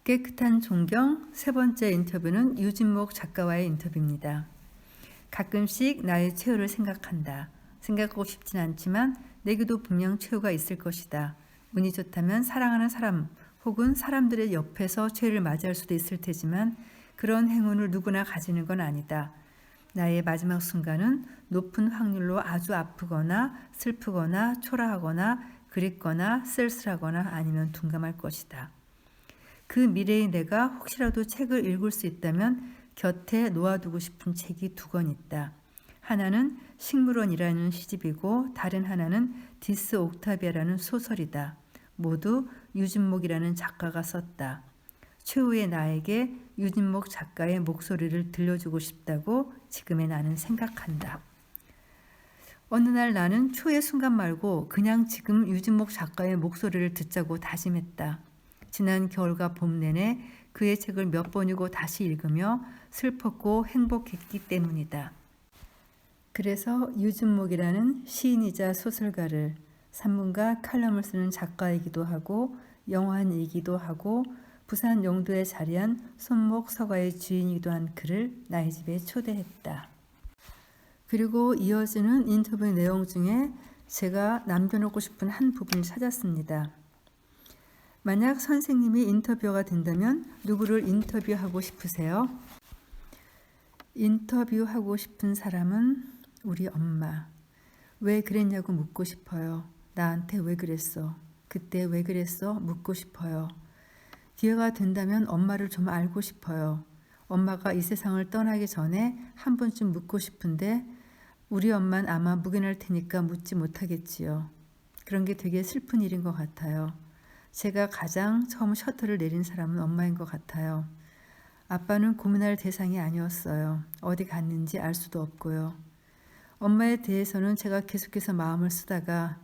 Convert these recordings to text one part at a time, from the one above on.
깨끗한 존경 세 번째 인터뷰는 유진목 작가와의 인터뷰입니다. 가끔씩 나의 최후를 생각한다. 생각하고 싶진 않지만 내게도 분명 최후가 있을 것이다. 운이 좋다면 사랑하는 사람 혹은 사람들의 옆에서 최후를 맞이할 수도 있을 테지만 그런 행운을 누구나 가지는 건 아니다. 나의 마지막 순간은 높은 확률로 아주 아프거나 슬프거나 초라하거나 그립거나 쓸쓸하거나 아니면 둔감할 것이다. 그 미래의 내가 혹시라도 책을 읽을 수 있다면 곁에 놓아두고 싶은 책이 두 권 있다. 하나는 식물원이라는 시집이고 다른 하나는 디스 옥타비아라는 소설이다. 모두 유진목이라는 작가가 썼다. 최후의 나에게 유진목 작가의 목소리를 들려주고 싶다고 지금의 나는 생각한다. 어느 날 나는 초의 순간 말고 그냥 지금 유진목 작가의 목소리를 듣자고 다짐했다. 지난 겨울과 봄 내내 그의 책을 몇 번이고 다시 읽으며 슬펐고 행복했기 때문이다. 그래서 유진목이라는 시인이자 소설가를 산문과 칼럼을 쓰는 작가이기도 하고 영화인이기도 하고 부산 영도에 자리한 손목 서가의 주인이기도 한 그를 나의 집에 초대했다. 그리고 이어지는 인터뷰 내용 중에 제가 남겨놓고 싶은 한 부분을 찾았습니다. 만약 선생님이 인터뷰어가 된다면 누구를 인터뷰하고 싶으세요? 인터뷰하고 싶은 사람은 우리 엄마. 왜 그랬냐고 묻고 싶어요. 나한테 왜 그랬어? 그때 왜 그랬어? 묻고 싶어요. 기회가 된다면 엄마를 좀 알고 싶어요. 엄마가 이 세상을 떠나기 전에 한 번쯤 묻고 싶은데 우리 엄마는 아마 묵인할 테니까 묻지 못하겠지요. 그런 게 되게 슬픈 일인 것 같아요. 제가 가장 처음 셔터를 내린 사람은 엄마인 것 같아요. 아빠는 고민할 대상이 아니었어요. 어디 갔는지 알 수도 없고요. 엄마에 대해서는 제가 계속해서 마음을 쓰다가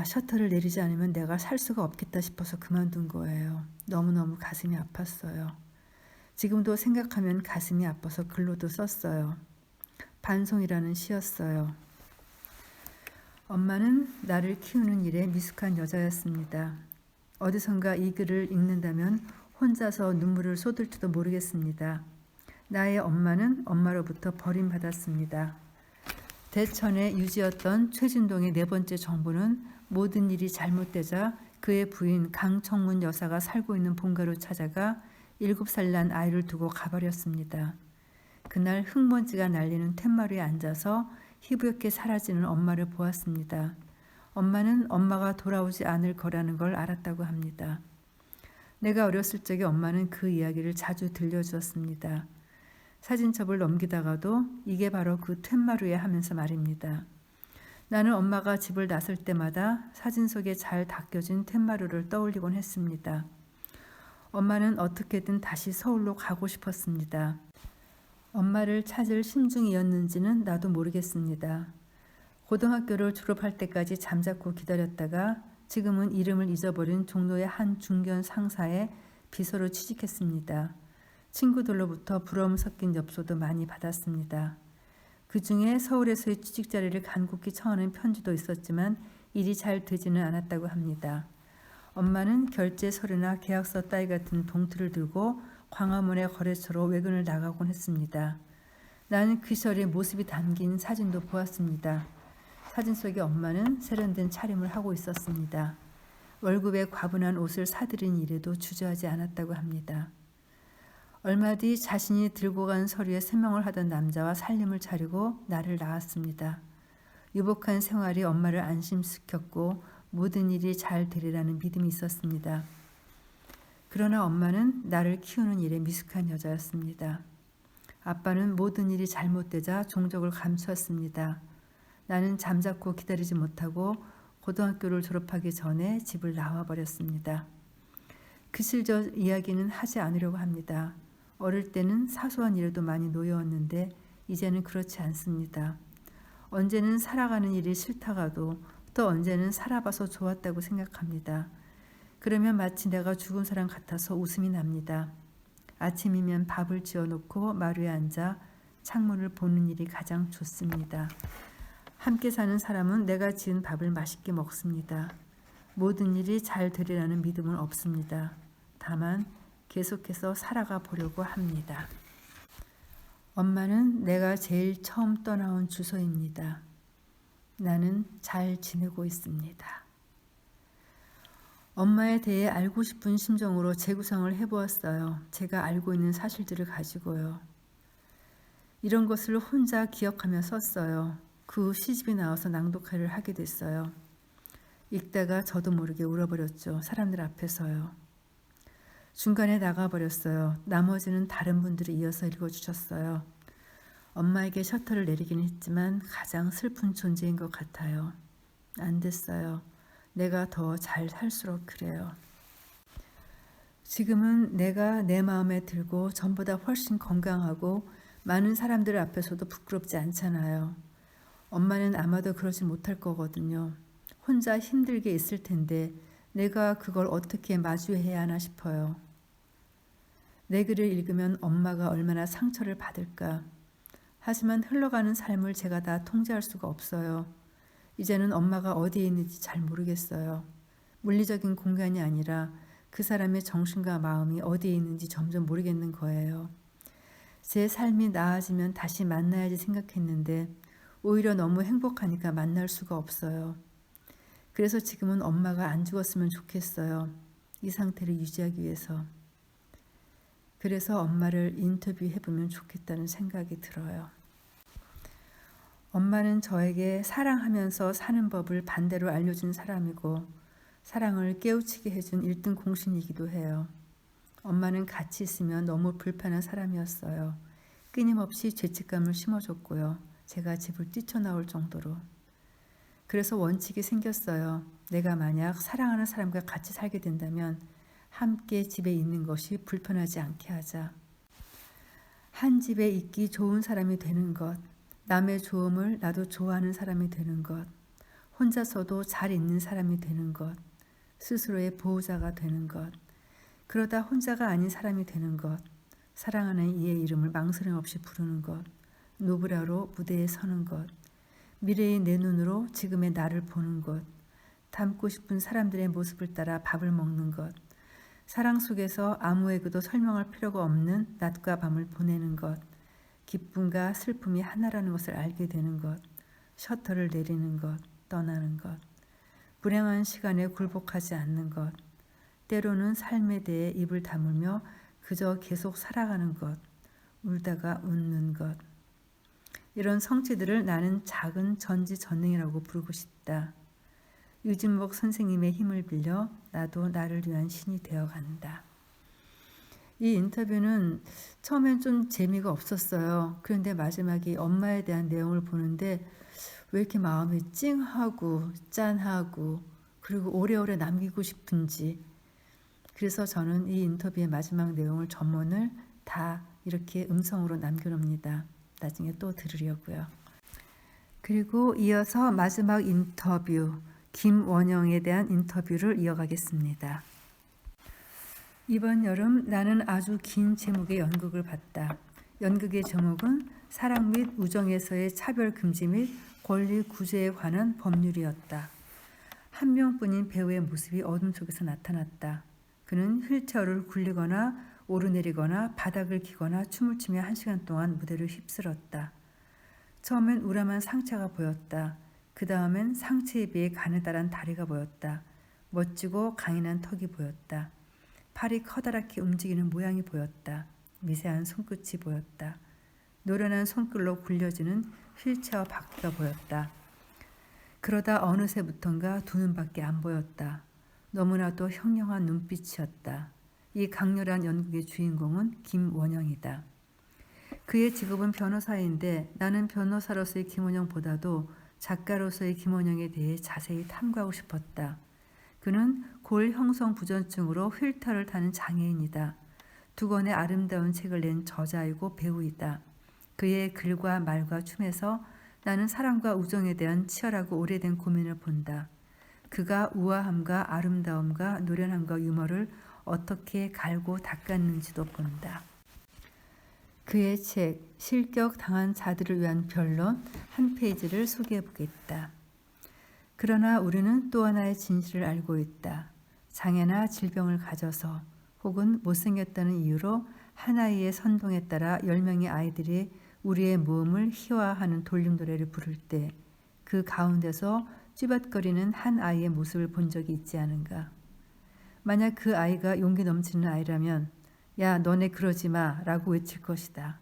셔터를 내리지 않으면 내가 살 수가 없겠다 싶어서 그만둔 거예요. 너무너무 가슴이 아팠어요. 지금도 생각하면 가슴이 아파서 글로도 썼어요. 반송이라는 시였어요. 엄마는 나를 키우는 일에 미숙한 여자였습니다. 어디선가 이 글을 읽는다면 혼자서 눈물을 쏟을지도 모르겠습니다. 나의 엄마는 엄마로부터 버림받았습니다. 대천의 유지였던 최진동의 네 번째 정부는 모든 일이 잘못되자 그의 부인 강청문 여사가 살고 있는 본가로 찾아가 7살 난 아이를 두고 가버렸습니다. 그날 흙먼지가 날리는 툇마루에 앉아서 희부엽게 사라지는 엄마를 보았습니다. 엄마는 엄마가 돌아오지 않을 거라는 걸 알았다고 합니다. 내가 어렸을 적에 엄마는 그 이야기를 자주 들려주었습니다. 사진첩을 넘기다가도 이게 바로 그 툇마루에 하면서 말입니다. 나는 엄마가 집을 나설 때마다 사진 속에 잘 닦여진 툇마루를 떠올리곤 했습니다. 엄마는 어떻게든 다시 서울로 가고 싶었습니다. 엄마를 찾을 심중이었는지는 나도 모르겠습니다. 고등학교를 졸업할 때까지 잠자코 기다렸다가 지금은 이름을 잊어버린 종로의 한 중견 상사에 비서로 취직했습니다. 친구들로부터 부러움 섞인 엽서도 많이 받았습니다. 그 중에 서울에서의 취직 자리를 간곡히 청하는 편지도 있었지만 일이 잘 되지는 않았다고 합니다. 엄마는 결제 서류나 계약서 따위 같은 봉투를 들고 광화문의 거래처로 외근을 나가곤 했습니다. 나는 그 시절의 모습이 담긴 사진도 보았습니다. 사진 속의 엄마는 세련된 차림을 하고 있었습니다. 월급에 과분한 옷을 사들인 일에도 주저하지 않았다고 합니다. 얼마 뒤 자신이 들고 간 서류에 서명을 하던 남자와 살림을 차리고 나를 낳았습니다. 유복한 생활이 엄마를 안심시켰고 모든 일이 잘 되리라는 믿음이 있었습니다. 그러나 엄마는 나를 키우는 일에 미숙한 여자였습니다. 아빠는 모든 일이 잘못되자 종족을 감추었습니다. 나는 잠자코 기다리지 못하고 고등학교를 졸업하기 전에 집을 나와버렸습니다. 그 시절 이야기는 하지 않으려고 합니다. 어릴 때는 사소한 일에도 많이 놓여왔는데 이제는 그렇지 않습니다. 언제는 살아가는 일이 싫다가도 또 언제는 살아봐서 좋았다고 생각합니다. 그러면 마치 내가 죽은 사람 같아서 웃음이 납니다. 아침이면 밥을 지어놓고 마루에 앉아 창문을 보는 일이 가장 좋습니다. 함께 사는 사람은 내가 지은 밥을 맛있게 먹습니다. 모든 일이 잘 되리라는 믿음은 없습니다. 다만 계속해서 살아가 보려고 합니다. 엄마는 내가 제일 처음 떠나온 주소입니다. 나는 잘 지내고 있습니다. 엄마에 대해 알고 싶은 심정으로 재구성을 해보았어요. 제가 알고 있는 사실들을 가지고요. 이런 것을 혼자 기억하며 썼어요. 그 후 시집이 나와서 낭독회를 하게 됐어요. 읽다가 저도 모르게 울어버렸죠. 사람들 앞에서요. 중간에 나가버렸어요. 나머지는 다른 분들이 이어서 읽어주셨어요. 엄마에게 셔터를 내리긴 했지만 가장 슬픈 존재인 것 같아요. 안 됐어요. 내가 더 잘 살수록 그래요. 지금은 내가 내 마음에 들고 전보다 훨씬 건강하고 많은 사람들 앞에서도 부끄럽지 않잖아요. 엄마는 아마도 그러지 못할 거거든요. 혼자 힘들게 있을 텐데 내가 그걸 어떻게 마주해야 하나 싶어요. 내 글을 읽으면 엄마가 얼마나 상처를 받을까. 하지만 흘러가는 삶을 제가 다 통제할 수가 없어요. 이제는 엄마가 어디에 있는지 잘 모르겠어요. 물리적인 공간이 아니라 그 사람의 정신과 마음이 어디에 있는지 점점 모르겠는 거예요. 제 삶이 나아지면 다시 만나야지 생각했는데 오히려 너무 행복하니까 만날 수가 없어요. 그래서 지금은 엄마가 안 죽었으면 좋겠어요. 이 상태를 유지하기 위해서. 그래서 엄마를 인터뷰해보면 좋겠다는 생각이 들어요. 엄마는 저에게 사랑하면서 사는 법을 반대로 알려준 사람이고 사랑을 깨우치게 해준 1등 공신이기도 해요. 엄마는 같이 있으면 너무 불편한 사람이었어요. 끊임없이 죄책감을 심어줬고요. 제가 집을 뛰쳐나올 정도로. 그래서 원칙이 생겼어요. 내가 만약 사랑하는 사람과 같이 살게 된다면 함께 집에 있는 것이 불편하지 않게 하자. 한 집에 있기 좋은 사람이 되는 것, 남의 좋음을 나도 좋아하는 사람이 되는 것, 혼자서도 잘 있는 사람이 되는 것, 스스로의 보호자가 되는 것, 그러다 혼자가 아닌 사람이 되는 것, 사랑하는 이의 이름을 망설임 없이 부르는 것, 노브라로 무대에 서는 것, 미래의 내 눈으로 지금의 나를 보는 것, 닮고 싶은 사람들의 모습을 따라 밥을 먹는 것, 사랑 속에서 아무에게도 설명할 필요가 없는 낮과 밤을 보내는 것, 기쁨과 슬픔이 하나라는 것을 알게 되는 것, 셔터를 내리는 것, 떠나는 것, 불행한 시간에 굴복하지 않는 것, 때로는 삶에 대해 입을 다물며 그저 계속 살아가는 것, 울다가 웃는 것. 이런 성취들을 나는 작은 전지전능이라고 부르고 싶다. 유진목 선생님의 힘을 빌려 나도 나를 위한 신이 되어간다. 이 인터뷰는 처음엔 좀 재미가 없었어요. 그런데 마지막에 엄마에 대한 내용을 보는데 왜 이렇게 마음이 찡하고 짠하고 그리고 오래오래 남기고 싶은지. 그래서 저는 이 인터뷰의 마지막 내용을 전문을 다 이렇게 음성으로 남겨놓습니다. 나중에 또 들으려고요. 그리고 이어서 마지막 인터뷰, 김원영에 대한 인터뷰를 이어가겠습니다. 이번 여름 나는 아주 긴 제목의 연극을 봤다. 연극의 제목은 사랑 및 우정에서의 차별 금지 및 권리 구제에 관한 법률이었다. 한 명뿐인 배우의 모습이 어둠 속에서 나타났다. 그는 휠체어를 굴리거나 오르내리거나 바닥을 기거나 춤을 추며 1시간 동안 무대를 휩쓸었다. 처음엔 우람한 상체가 보였다. 그 다음엔 상체에 비해 가느다란 다리가 보였다. 멋지고 강인한 턱이 보였다. 팔이 커다랗게 움직이는 모양이 보였다. 미세한 손끝이 보였다. 노련한 손글로 굴려지는 휠체어 바퀴가 보였다. 그러다 어느새부턴가 두 눈밖에 안 보였다. 너무나도 형령한 눈빛이었다. 이 강렬한 연극의 주인공은 김원영이다. 그의 직업은 변호사인데 나는 변호사로서의 김원영보다도 작가로서의 김원영에 대해 자세히 탐구하고 싶었다. 그는 골형성 부전증으로 휠체어를 타는 장애인이다. 2권의 아름다운 책을 낸 저자이고 배우이다. 그의 글과 말과 춤에서 나는 사랑과 우정에 대한 치열하고 오래된 고민을 본다. 그가 우아함과 아름다움과 노련함과 유머를 어떻게 갈고 닦았는지도 본다. 그의 책 실격 당한 자들을 위한 변론 한 페이지를 소개해 보겠다. 그러나 우리는 또 하나의 진실을 알고 있다. 장애나 질병을 가져서 혹은 못생겼다는 이유로 한 아이의 선동에 따라 10명의 아이들이 우리의 모험을 희화하는 돌림 노래를 부를 때 그 가운데서 찌밭거리는 한 아이의 모습을 본 적이 있지 않은가. 만약 그 아이가 용기 넘치는 아이라면 야 너네 그러지 마 라고 외칠 것이다.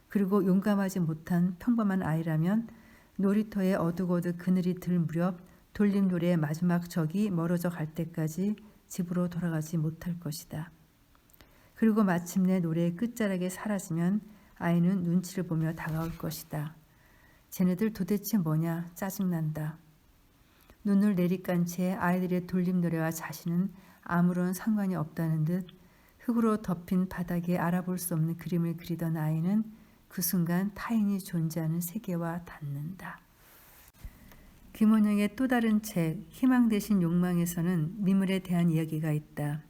그리고 용감하지 못한 평범한 아이라면 놀이터에 어둑어둑 그늘이 들 무렵 돌림 노래의 마지막 적이 멀어져 갈 때까지 집으로 돌아가지 못할 것이다. 그리고 마침내 노래의 끝자락에 사라지면 아이는 눈치를 보며 다가올 것이다. 쟤네들 도대체 뭐냐 짜증난다. 눈을 내리깐 채 아이들의 돌림 노래와 자신은 아무런 상관이 없다는 듯 흙으로 덮인 바닥에 알아볼 수 없는 그림을 그리던 아이는 그 순간 타인이 존재하는 세계와 닿는다. 김원영의 또 다른 책 희망 대신 욕망에서는 미물에 대한 이야기가 있다.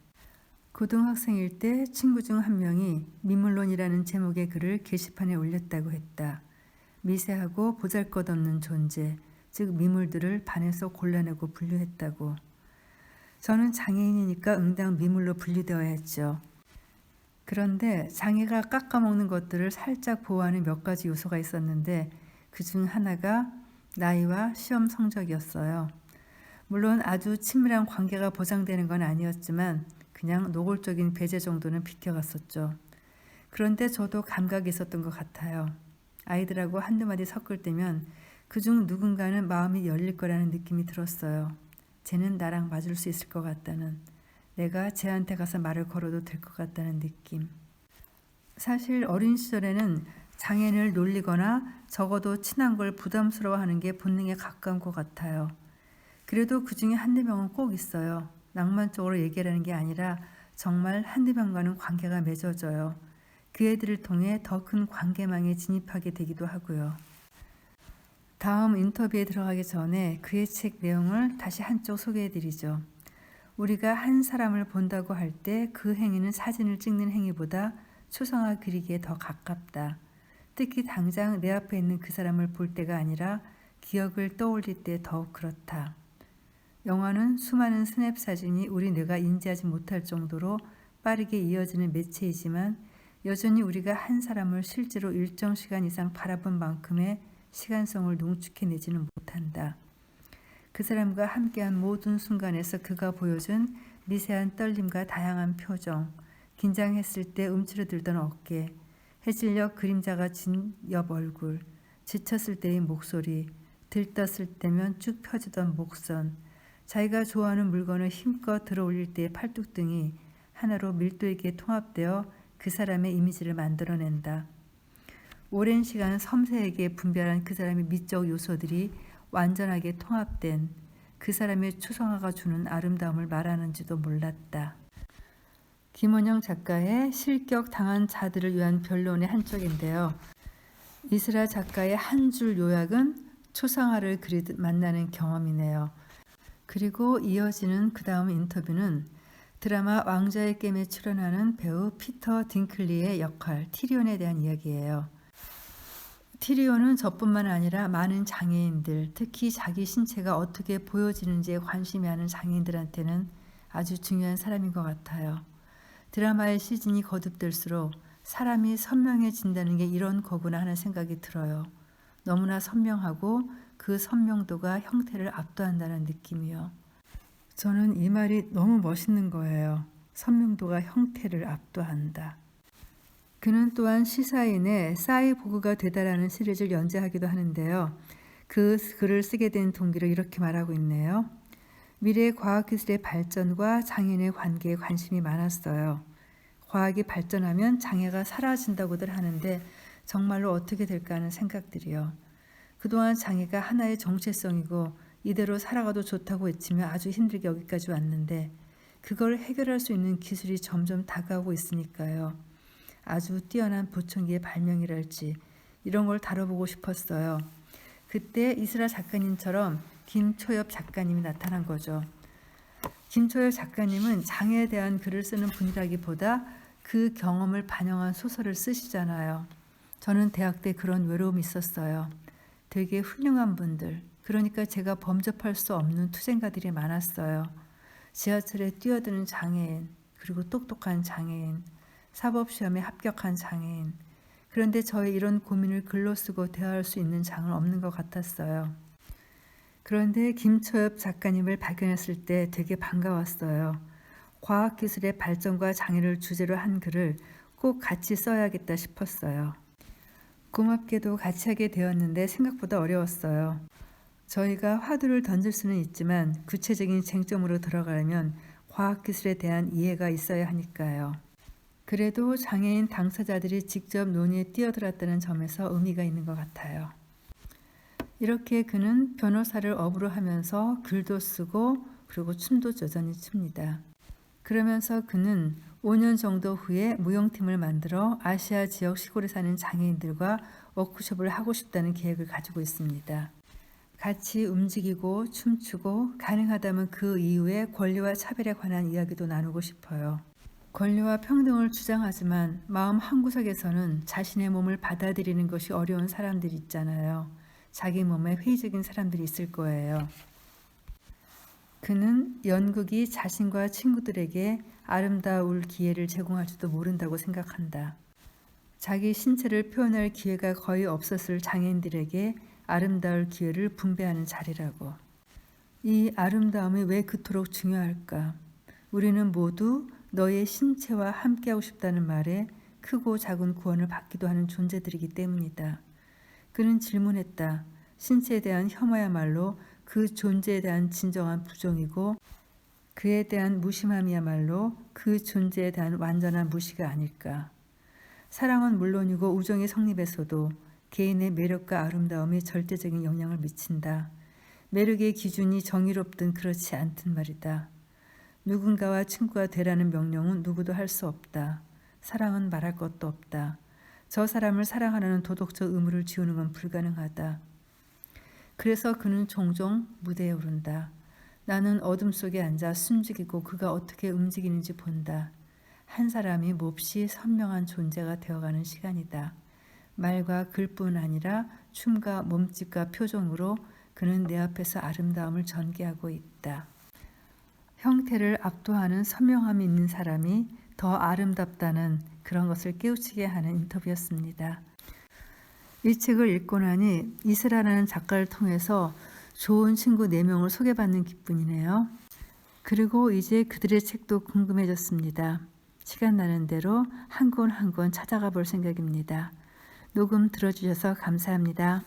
고등학생일 때 친구 중 한 명이 미물론이라는 제목의 글을 게시판에 올렸다고 했다. 미세하고 보잘것없는 존재, 즉 미물들을 반에서 골라내고 분류했다고. 저는 장애인이니까 응당 미물로 분류되어야 했죠. 그런데 장애가 깎아먹는 것들을 살짝 보호하는 몇 가지 요소가 있었는데 그중 하나가 나이와 시험 성적이었어요. 물론 아주 친밀한 관계가 보장되는 건 아니었지만 그냥 노골적인 배제 정도는 비켜갔었죠. 그런데 저도 감각이 있었던 것 같아요. 아이들하고 한두 마디 섞을 때면 그중 누군가는 마음이 열릴 거라는 느낌이 들었어요. 쟤는 나랑 맞을 수 있을 것 같다는, 내가 쟤한테 가서 말을 걸어도 될 것 같다는 느낌. 사실 어린 시절에는 장애인을 놀리거나 적어도 친한 걸 부담스러워하는 게 본능에 가까운 것 같아요. 그래도 그중에 한두 명은 꼭 있어요. 낭만적으로 얘기하는 게 아니라 정말 한두 명과는 관계가 맺어져요. 그 애들을 통해 더 큰 관계망에 진입하게 되기도 하고요. 다음 인터뷰에 들어가기 전에 그의 책 내용을 다시 한쪽 소개해드리죠. 우리가 한 사람을 본다고 할 때 그 행위는 사진을 찍는 행위보다 초상화 그리기에 더 가깝다. 특히 당장 내 앞에 있는 그 사람을 볼 때가 아니라 기억을 떠올릴 때 더욱 그렇다. 영화는 수많은 스냅 사진이 우리 뇌가 인지하지 못할 정도로 빠르게 이어지는 매체이지만 여전히 우리가 한 사람을 실제로 일정 시간 이상 바라본 만큼의 시간성을 농축해내지는 못한다. 그 사람과 함께한 모든 순간에서 그가 보여준 미세한 떨림과 다양한 표정, 긴장했을 때 움츠러들던 어깨, 해질녘 그림자가 진 옆 얼굴, 지쳤을 때의 목소리, 들떴을 때면 쭉 펴지던 목선, 자기가 좋아하는 물건을 힘껏 들어올릴 때의 팔뚝등이 하나로 밀도 있게 통합되어 그 사람의 이미지를 만들어낸다. 오랜 시간 섬세하게 분별한 그 사람의 미적 요소들이 완전하게 통합된 그 사람의 초상화가 주는 아름다움을 말하는지도 몰랐다. 김원영 작가의 실격 당한 자들을 위한 변론의 한 쪽인데요. 이슬아 작가의 한 줄 요약은 초상화를 그리듯 만나는 경험이네요. 그리고 이어지는 그 다음 인터뷰는 드라마 왕자의 게임에 출연하는 배우 피터 딩클리의 역할 티리온에 대한 이야기예요. 티리온은 저뿐만 아니라 많은 장애인들, 특히 자기 신체가 어떻게 보여지는지에 관심이 많은 장애인들한테는 아주 중요한 사람인 것 같아요. 드라마의 시즌이 거듭될수록 사람이 선명해진다는 게 이런 거구나 하는 생각이 들어요. 너무나 선명하고 그 선명도가 형태를 압도한다는 느낌이요. 저는 이 말이 너무 멋있는 거예요. 선명도가 형태를 압도한다. 그는 또한 시사인의 사이보그가 되다라는 시리즈를 연재하기도 하는데요. 그 글을 쓰게 된 동기를 이렇게 말하고 있네요. 미래 과학기술의 발전과 장애인의 관계에 관심이 많았어요. 과학이 발전하면 장애가 사라진다고들 하는데 정말로 어떻게 될까 하는 생각들이요. 그동안 장애가 하나의 정체성이고 이대로 살아가도 좋다고 외치며 아주 힘들게 여기까지 왔는데 그걸 해결할 수 있는 기술이 점점 다가오고 있으니까요. 아주 뛰어난 보청기의 발명이랄지 이런 걸 다뤄보고 싶었어요. 그때 이슬아 작가님처럼 김초엽 작가님이 나타난 거죠. 김초엽 작가님은 장애에 대한 글을 쓰는 분이라기보다 그 경험을 반영한 소설을 쓰시잖아요. 저는 대학 때 그런 외로움이 있었어요. 되게 훌륭한 분들, 그러니까 제가 범접할 수 없는 투쟁가들이 많았어요. 지하철에 뛰어드는 장애인, 그리고 똑똑한 장애인, 사법시험에 합격한 장애인. 그런데 저의 이런 고민을 글로 쓰고 대화할 수 있는 장은 없는 것 같았어요. 그런데 김초엽 작가님을 발견했을 때 되게 반가웠어요. 과학기술의 발전과 장애를 주제로 한 글을 꼭 같이 써야겠다 싶었어요. 고맙게도 같이 하게 되었는데 생각보다 어려웠어요. 저희가 화두를 던질 수는 있지만 구체적인 쟁점으로 들어가려면 과학기술에 대한 이해가 있어야 하니까요. 그래도 장애인 당사자들이 직접 논의에 뛰어들었다는 점에서 의미가 있는 것 같아요. 이렇게 그는 변호사를 업으로 하면서 글도 쓰고 그리고 춤도 여전히 춥니다. 그러면서 그는 5년 정도 후에 무용팀을 만들어 아시아 지역 시골에 사는 장애인들과 워크숍을 하고 싶다는 계획을 가지고 있습니다. 같이 움직이고 춤추고 가능하다면 그 이후에 권리와 차별에 관한 이야기도 나누고 싶어요. 권리와 평등을 주장하지만 마음 한구석에서는 자신의 몸을 받아들이는 것이 어려운 사람들이 있잖아요. 자기 몸에 회의적인 사람들이 있을 거예요. 그는 연극이 자신과 친구들에게 아름다울 기회를 제공할지도 모른다고 생각한다. 자기 신체를 표현할 기회가 거의 없었을 장애인들에게 아름다울 기회를 분배하는 자리라고. 이 아름다움이 왜 그토록 중요할까? 우리는 모두 너의 신체와 함께하고 싶다는 말에 크고 작은 구원을 받기도 하는 존재들이기 때문이다. 그는 질문했다. 신체에 대한 혐오야말로 그 존재에 대한 진정한 부정이고 그에 대한 무심함이야말로 그 존재에 대한 완전한 무시가 아닐까. 사랑은 물론이고 우정의 성립에서도 개인의 매력과 아름다움이 절대적인 영향을 미친다. 매력의 기준이 정의롭든 그렇지 않든 말이다. 누군가와 친구가 되라는 명령은 누구도 할 수 없다. 사랑은 말할 것도 없다. 저 사람을 사랑하라는 도덕적 의무를 지우는 건 불가능하다. 그래서 그는 종종 무대에 오른다. 나는 어둠 속에 앉아 숨죽이고 그가 어떻게 움직이는지 본다. 한 사람이 몹시 선명한 존재가 되어가는 시간이다. 말과 글뿐 아니라 춤과 몸짓과 표정으로 그는 내 앞에서 아름다움을 전개하고 있다. 형태를 압도하는 선명함이 있는 사람이 더 아름답다는 그런 것을 깨우치게 하는 인터뷰였습니다. 이 책을 읽고 나니 이슬아라는 작가를 통해서 좋은 친구 4명을 소개받는 기분이네요. 그리고 이제 그들의 책도 궁금해졌습니다. 시간 나는 대로 한 권 한 권 찾아가 볼 생각입니다. 녹음 들어주셔서 감사합니다.